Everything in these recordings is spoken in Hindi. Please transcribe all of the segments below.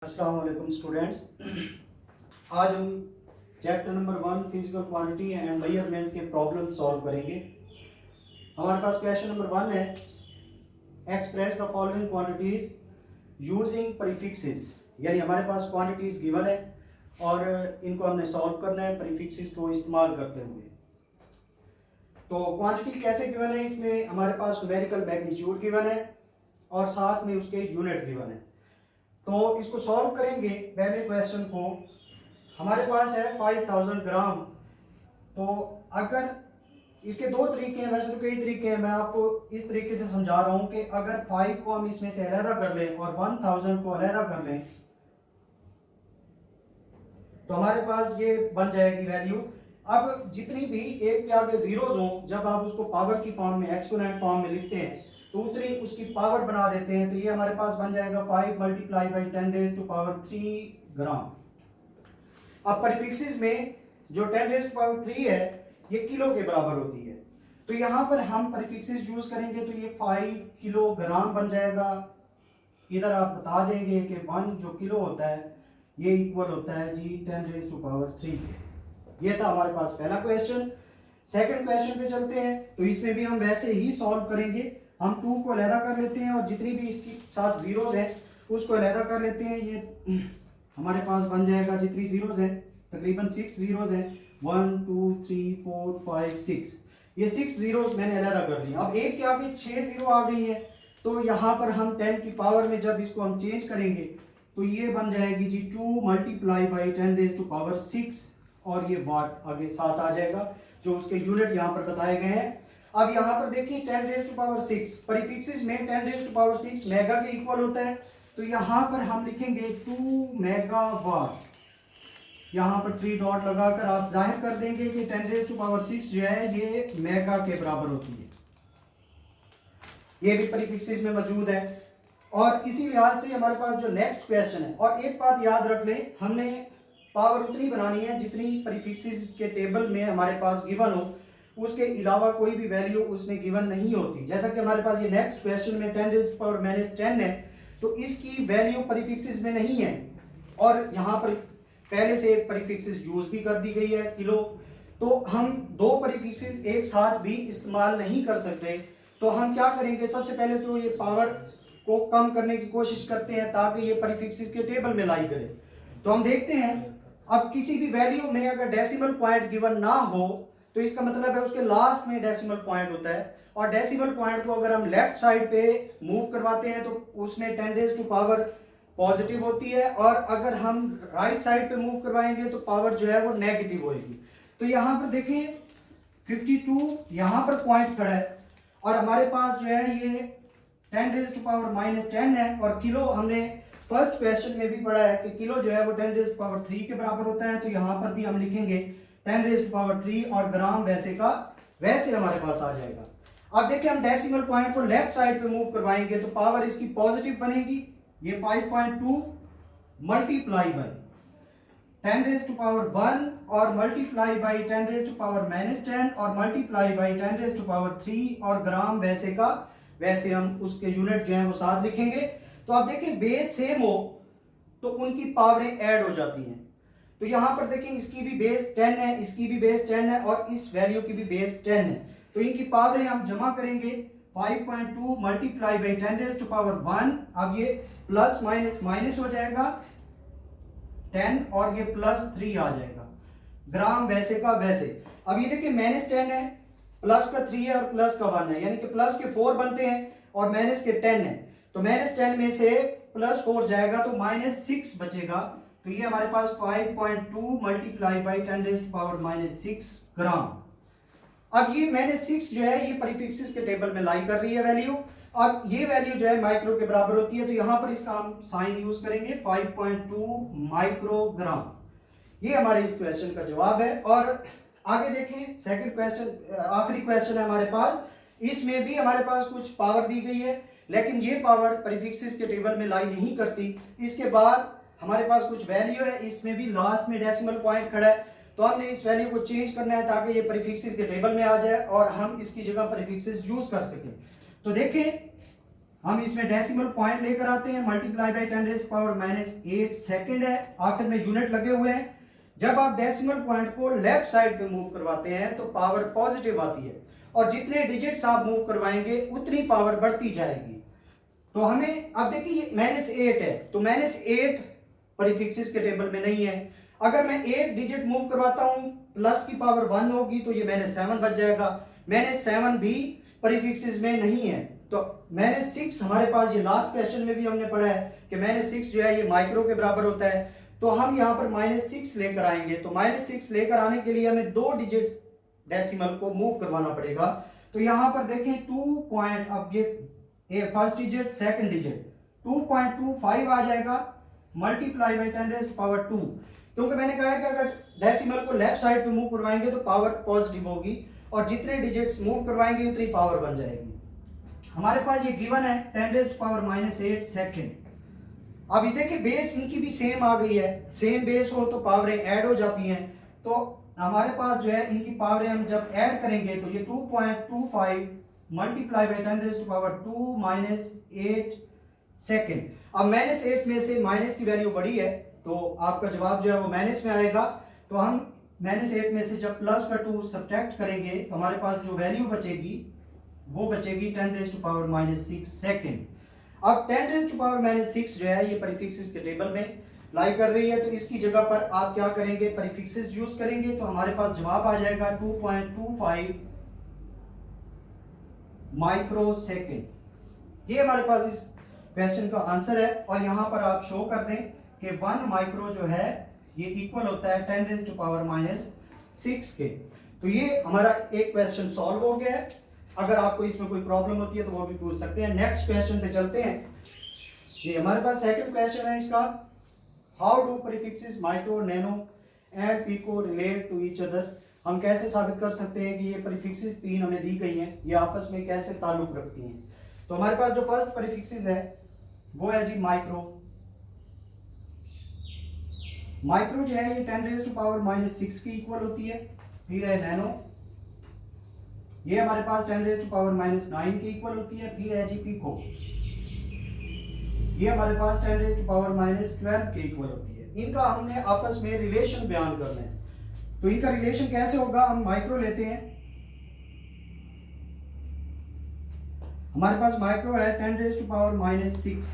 अस्सलाम वालेकुम स्टूडेंट्स। आज हम chapter number 1 physical quantity and measurement के प्रॉब्लम सॉल्व करेंगे। हमारे पास क्वेश्चन नंबर 1 है, express the following quantities using prefixes. यानी हमारे पास क्वांटिटीज गिवन है और इनको हमने सॉल्व करना है प्रीफिक्सेस को इस्तेमाल करते हुए। तो क्वांटिटी कैसे गिवन है, इसमें हमारे पास न्यूमेरिकल मैग्नीट्यूड गिवन है और साथ में उसके यूनिट गिवन है। तो इसको सॉल्व करेंगे। पहले क्वेश्चन को हमारे पास है 5000 ग्राम। तो अगर इसके दो तरीके हैं, वैसे तो कई तरीके हैं, मैं आपको इस तरीके से समझा रहा हूं कि अगर 5 को हम इसमें से अलहदा कर लें और 1000 को अलहदा कर लें तो हमारे पास ये बन जाएगी वैल्यू। अब जितनी भी एक के आगे जीरोज हों, जब आप उसको पावर की फॉर्म में, एक्सपोनेंट फॉर्म में लिखते हैं तो उतनी उसकी पावर बना देते हैं। तो ये हमारे पास बन जाएगा 5 multiply by 10 raise to power 3 gram. अब प्रीफिक्सेस में जो 10 रेज़ टू पावर 3 है ये किलो के बराबर होती है। तो यहाँ पर हम प्रीफिक्सेस यूज करेंगे तो ये 5 किलोग्राम बन जाएगा। इधर आप बता देंगे कि 1 जो किलो होता है ये इक्वल होता है जी 10 रेज़ टू पावर 3 के। ये था हमारे पास पहला क्वेश्चन। सेकंड क्वेश्चन पे चलते हैं। तो इसमें भी हम वैसे ही सॉल्व करेंगे। हम 2 को अलहदा कर लेते हैं और जितनी भी इसके साथ जीरोज हैं उसको अलहदा कर लेते हैं। ये हमारे पास बन जाएगा, जितनी जीरोज हैं तकरीबन 6 जीरोज हैं, 1 2 3 4 5 6। ये 6 जीरोज मैंने अलहदा कर ली। अब एक के आगे 6 जीरो आ गई है तो यहाँ पर हम 10 की पावर में जब इसको हम चेंज करेंगे तो ये बन जाएगी जी 2 multiply by 10 raise to power 6 और ये वाट आगे साथ आ जाएगा जो उसके यूनिट यहाँ पर बताए गए हैं। अब यहाँ पर देखिए 10 रेज़ टू पावर 6 प्रीफिक्सेस में 10 रेज़ टू पावर 6 मेगा के इक्वल होता है। तो यहाँ पर हम लिखेंगे 2 मेगावाट। यहाँ पर 3 डॉट लगाकर आप जाहिर कर देंगे कि 10 रेज़ टू पावर 6 जो है ये मेगा के बराबर होती है। ये भी प्रीफिक्सेस में मौजूद है। और इसी लिहाज से हमारे पास जो नेक्स्ट क्वेश्चन है, और एक बात याद रख लें, हमने पावर उतनी बनानी है जितनी प्रीफिक्सेस के टेबल में हमारे पास गिवन हो, उसके अलावा कोई भी वैल्यू उसमें गिवन नहीं होती। जैसा कि हमारे पास ये नेक्स्ट क्वेश्चन में 10 रेज़ टू पावर -10 है तो इसकी वैल्यू प्रीफिक्सेस में नहीं है और यहाँ पर पहले से एक प्रीफिक्सेस यूज भी कर दी गई है किलो। तो हम दो प्रीफिक्सेस एक साथ भी इस्तेमाल नहीं कर सकते। तो हम क्या करेंगे, सबसे पहले तो ये पावर को कम करने की कोशिश करते हैं ताकि ये प्रीफिक्सेस के टेबल में लाई करे। तो हम देखते हैं, अब किसी भी वैल्यू में अगर डेसिमल पॉइंट गिवन ना हो तो इसका मतलब है उसके लास्ट में डेसिमल पॉइंट होता है। और डेसिमल पॉइंट को अगर हम लेफ्ट साइड पे मूव करवाते हैं तो उसमें 10 रेज़ टू पावर पॉजिटिव होती है, और अगर हम राइट साइड पे मूव करवाएंगे तो पावर जो है वो नेगेटिव होगी। तो यहाँ पर देखिए 52 यहाँ पर पॉइंट खड़ा है और हमारे पास जो है ये 10 रेज़ टू पावर -10 है। और किलो हमने फर्स्ट क्वेश्चन में भी पढ़ा है कि किलो जो है वो 10 रेज़ टू पावर 3 के बराबर होता है। तो यहाँ पर भी हम लिखेंगे 10 रेज़ टू पावर 3 और ग्राम वैसे का वैसे हमारे पास आ जाएगा। अब देखिए हम डेसिमल पॉइंट को लेफ्ट साइड पे मूव करवाएंगे तो पावर इसकी पॉजिटिव बनेगी। ये 5.2 multiply by 10 raise to power 1 और multiply by 10 raise to power -10 और multiply by 10 raise to power 3 और ग्राम वैसे का वैसे हम उसके यूनिट जो है वो साथ लिखेंगे। तो आप देखिए बेस सेम हो तो उनकी पावरें ऐड हो जाती हैं। तो यहां पर देखिए इसकी भी बेस 10 है, इसकी भी बेस 10 है और इस वैल्यू की भी बेस 10 है। तो इनकी पावरें हम जमा करेंगे। 5.2 multiply by 10 raise to power 1। अब ये प्लस माइनस माइनस हो जाएगा 10 और ये +3 आ जाएगा। ग्राम वैसे का वैसे। अब ये देखिए -10 है, प्लस का 3 है और प्लस का 1 है, यानी कि प्लस के 4 बनते हैं और माइनस के 10 है। तो -10 में से +4 जाएगा तो -6 बचेगा। तो ये हमारे पास 5.2 multiply by 10 raise to power -6 gram. अब ये -6 जो है ये प्रीफिक्सेस के टेबल में लाई कर रही है वैल्यू, और ये वैल्यू जो है माइक्रो के बराबर होती है। तो यहां पर इसका हम साइन यूज करेंगे 5.2 माइक्रोग्राम। ये हमारे इस क्वेश्चन का जवाब है। और आगे देखें, सेकंड क्वेश्चन, आखिरी क्वेश्चन है हमारे पास। इसमें भी हमारे पास कुछ पावर दी गई है लेकिन ये पावर प्रीफिक्सेस के टेबल में लाई नहीं करती। इसके बाद हमारे पास कुछ वैल्यू है, इसमें भी लास्ट में डेसिमल पॉइंट खड़ा है। तो हमने इस वैल्यू को चेंज करना है ताकि ये प्रीफिक्सेस के टेबल में आ जाए और हम इसकी जगह प्रीफिक्सेस यूज कर सकें। तो देखें हम इसमें डेसिमल पॉइंट लेकर आते हैं, मल्टीप्लाई बाई 10⁻⁻8 सेकंड है, आखिर में यूनिट लगे हुए हैं। जब आप डेसिमल पॉइंट को लेफ्ट साइड पे मूव करवाते हैं तो पावर पॉजिटिव आती है, और जितने डिजिट्स आप मूव करवाएंगे उतनी पावर बढ़ती जाएगी। तो हमें अब देखिए -8 है, तो -8 प्रीफिक्सेस के टेबल में नहीं है। अगर मैं एक डिजिट मूव करवाता हूं, प्लस की पावर 1 होगी तो ये -7 बच जाएगा। -7 भी प्रीफिक्सेस में नहीं है। तो -6 हमारे पास, ये लास्ट क्वेश्चन में भी हमने पढ़ा है कि -6 जो है ये माइक्रो के बराबर होता है। तो हम यहाँ पर -6 लेकर आएंगे, तो -6 लेकर आने के लिए हमें 2 डिजिट्स डेसिमल को मूव करवाना पड़ेगा। तो यहाँ पर देखें 2 पॉइंट, अब ये फर्स्ट डिजिट सेकंड डिजिट 2.25 आ जाएगा, मल्टीप्लाई बाई 10⁻², क्योंकि मैंने कहा है कि अगर डेसिमल को लेफ्ट साइड पे मूव करवाएंगे तो पावर पॉजिटिव होगी, और जितने डिजिट्स मूव करवाएंगे उतनी पावर बन जाएगी। हमारे पास ये गिवन है 10⁻⁻8 सेकंड। अब ये देखिए बेस इनकी भी सेम आ गई है, सेम बेस हो तो पावरें ऐड हो जाती हैं। तो हमारे पास जो है इनकी पावरें हम जब ऐड करेंगे तो ये 2.25 मल्टीप्लाई बाई 10⁻² -8 सेकंड। अब -8 में से माइनस की वैल्यू बड़ी है तो आपका जवाब जो है वो माइनस में आएगा। तो हम -8 में से जब प्लस का 2 सब्ट्रैक्ट करेंगे तो हमारे पास जो वैल्यू बचेगी वो बचेगी 10⁻⁻6 सेकंड। अब 10⁻⁻6 जो है ये प्रीफिक्सेस के टेबल में लाई कर रही है, तो इसकी जगह पर आप क्या करेंगे, प्रीफिक्सेस यूज करेंगे, तो हमारे पास जवाब आ जाएगा 2.25 माइक्रो सेकेंड। ये हमारे पास इस क्वेश्चन का आंसर है। और यहां पर आप शो कर दें कि 1 माइक्रो जो है ये इक्वल होता है 10⁻⁻6 के। तो ये हमारा एक क्वेश्चन सॉल्व हो गया है। अगर आपको इसमें कोई प्रॉब्लम होती है तो वो भी पूछ सकते हैं। नेक्स्ट क्वेश्चन पे चलते हैं जी। हमारे पास सेकंड क्वेश्चन है इसका, how do prefixes micro, nano and pico relate to each other. हम कैसे साबित कर सकते हैं कि ये प्रीफिक्सेस 3 हमें दी गई हैं, ये आपस में कैसे ताल्लुक रखती हैं। तो हमारे पास जो फर्स्ट प्रीफिक्सेस है वो है जी माइक्रो। माइक्रो जो है ये 10⁻⁻6 की इक्वल होती है। फिर है नैनो, ये हमारे पास 10⁻⁻9 की इक्वल होती है। फिर है जी पिको, ये हमारे पास 10⁻⁻12 के इक्वल होती है। इनका हमने आपस में रिलेशन बयान करना है। तो इनका रिलेशन कैसे होगा, हम माइक्रो लेते हैं। हमारे पास माइक्रो है 10⁻⁻6।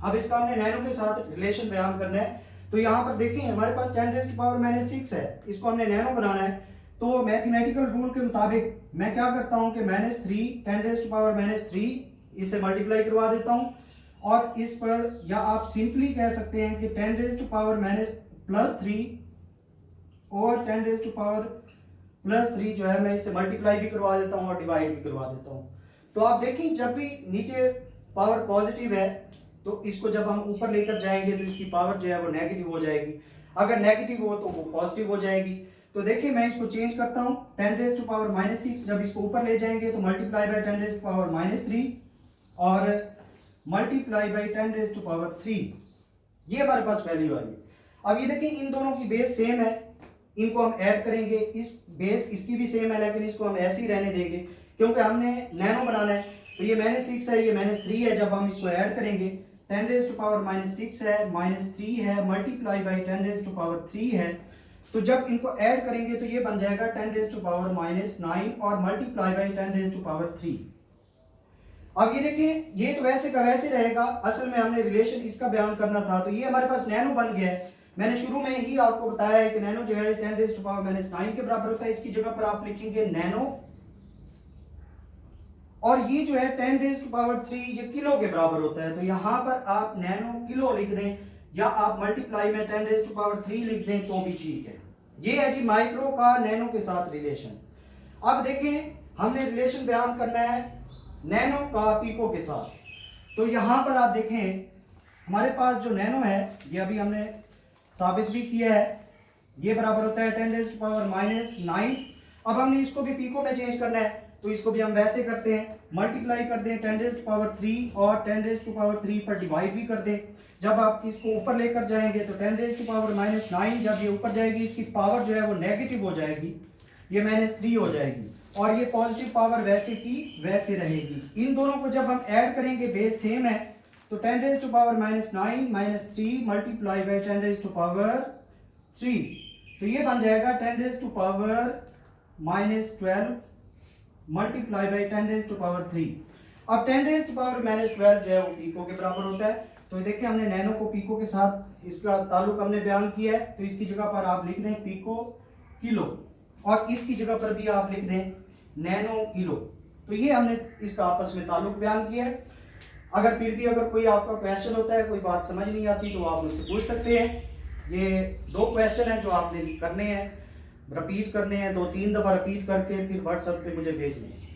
अब इसका हमने नैनो के साथ रिलेशन बयान करना है। तो यहां पर देखें हमारे पास 10⁻⁻6 है, इसको हमने नैनो बनाना है। तो मैथमेटिकल रूल के मुताबिक मैं क्या करता हूं कि -3 10⁻⁻3 इससे मल्टीप्लाई करवा देता हूं, और इस पर, या आप सिंपली कह सकते हैं कि 10⁻⁻3 और 10⁻+3 जो है मैं इससे मल्टीप्लाई भी करवा देता हूं और डिवाइड भी करवा देता हूं। तो आप देखिए जब भी नीचे पावर पॉजिटिव है तो इसको जब हम ऊपर लेकर जाएंगे तो इसकी पावर जो है वो नेगेटिव हो जाएगी, अगर नेगेटिव हो तो वो पॉजिटिव हो जाएगी। तो देखिए मैं इसको चेंज करता हूं, 10⁻⁻6 जब इसको ऊपर ले जाएंगे तो मल्टीप्लाई बाई 10⁻⁻3 और मल्टीप्लाई बाई 10⁻3, ये हमारे पास वैल्यू आई है। अब ये देखिए इन दोनों की बेस सेम है, इनको हम ऐड करेंगे, इस बेस इसकी भी सेम है लेकिन इसको हम ऐसे ही रहने देंगे क्योंकि हमने नैनो बनाना है। तो ये -6 है, ये -3 है, जब हम इसको ऐड करेंगे 10⁻⁻6 है, -3 है, मल्टीप्लाई बाई 10⁻3 है। तो जब इनको ऐड करेंगे तो ये बन जाएगा 10⁻⁻9 और मल्टीप्लाई बाई 10⁻3। अब ये देखिए ये तो वैसे का वैसे रहेगा, असल में हमने रिलेशन इसका बयान करना था। तो ये हमारे पास नैनो बन गया है। मैंने शुरू में ही आपको बताया है कि नैनो जो है 10⁻⁻9 के बराबर होता है। इसकी जगह पर आप लिखेंगे नैनो, और ये जो है 10⁻3 ये किलो के बराबर होता है। तो यहां पर आप नैनो किलो लिख दें या आप मल्टीप्लाई में 10⁻3 लिख दें तो भी ठीक है। ये है जी माइक्रो का नैनो के साथ रिलेशन। अब देखें हमने रिलेशन बयान करना है नैनो का पिको के साथ। तो यहां पर आप देखें हमारे पास जो नैनो है ये अभी हमने साबित भी किया है, ये बराबर होता है 10⁻⁻9। अब हमने इसको भी पिको में चेंज करना है तो इसको भी हम वैसे करते हैं, मल्टीप्लाई कर दें 10⁻3 और 10⁻3 पर डिवाइड भी कर दें। जब आप इसको ऊपर लेकर जाएंगे तो 10⁻⁻9 जब ये ऊपर जाएगी इसकी पावर जो है वो नेगेटिव हो जाएगी, ये -3 हो जाएगी। और ये पॉजिटिव पावर वैसे की वैसे रहेगी। इन दोनों को जब हम ऐड करेंगे बेस सेम है, तो 10 raise to power -9 -3 multiply by 10 raise to power 3, तो ये बन जाएगा 10 raise to power -12 multiply by 10 raise to power 3। अब 10 रेज टू पावर -12 जो है वो पीको के बराबर होता है। तो देखिए हमने नैनो को पीको के साथ इसका ताल्लुक हमने बयान किया है, तो इसकी जगह पर आप लिख दें पीको किलो, और इसकी जगह पर भी आप लिख दें नैनो किलो। तो ये हमने इसका आपस में ताल्लुक बयान किया है। अगर फिर भी अगर कोई आपका क्वेश्चन होता है, कोई बात समझ नहीं आती, तो आप मुझसे पूछ सकते हैं। ये 2 क्वेश्चन हैं जो आपने करने हैं, रिपीट करने हैं, 2-3 दफ़ा रिपीट करके फिर व्हाट्सएप पे मुझे भेजने हैं।